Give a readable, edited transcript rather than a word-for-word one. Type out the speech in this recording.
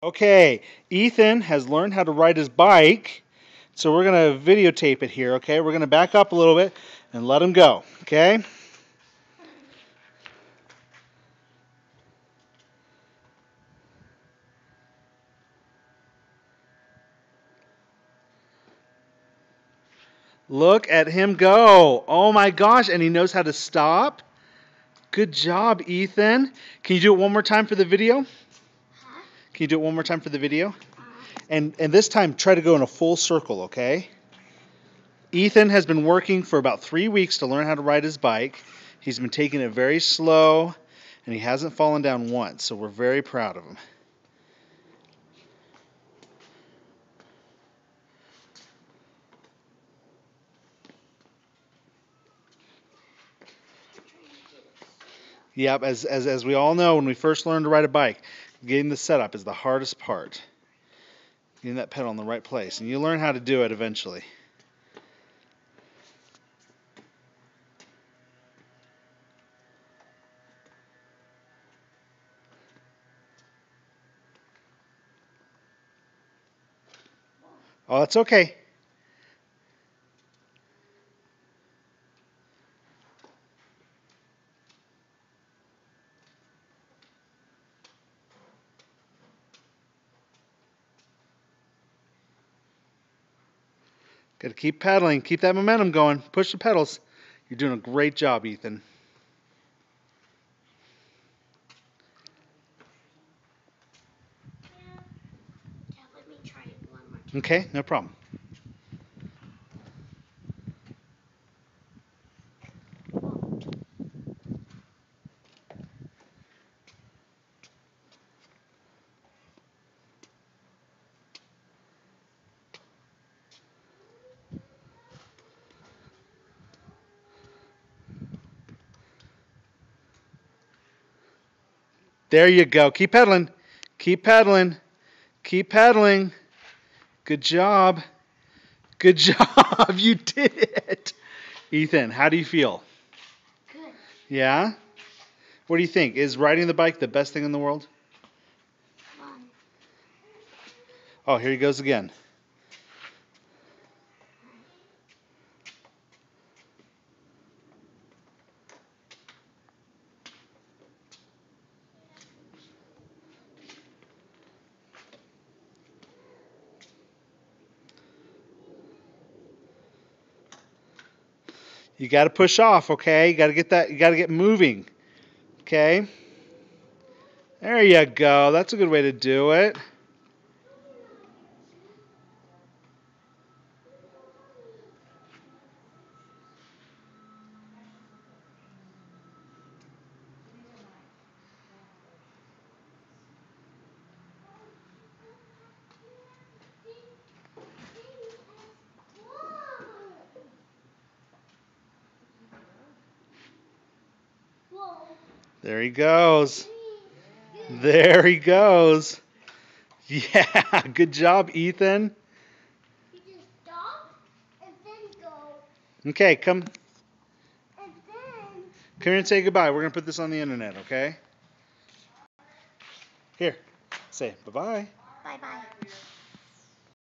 Okay, Ethan has learned how to ride his bike, so we're going to videotape it here, okay? We're going to back up a little bit and let him go, okay? Look at him go. Oh my gosh, and he knows how to stop. Good job, Ethan. Can you do it one more time for the video? Can you do it one more time for the video? And this time, try to go in a full circle, okay? Ethan has been working for about 3 weeks to learn how to ride his bike. He's been taking it very slow, and he hasn't fallen down once, so we're very proud of him. Yep, as we all know, when we first learn to ride a bike, getting the setup is the hardest part. Getting that pedal in the right place, and you learn how to do it eventually. Oh, it's okay. Got to keep pedaling, keep that momentum going, push the pedals. You're doing a great job, Ethan. Yeah, let me try it one more time. Okay, no problem. There you go. Keep pedaling. Keep pedaling. Keep pedaling. Good job. Good job. You did it. Ethan, how do you feel? Good. Yeah? What do you think? Is riding the bike the best thing in the world? Fun. Oh, here he goes again. You got to push off, okay? You got to get that. You got to get moving, okay? There you go. That's a good way to do it. There he goes. There he goes. Yeah, good job, Ethan. You just stop and then go. Okay, come And then. here and say goodbye. We're going to put this on the internet, okay? Here, say bye-bye. Bye bye.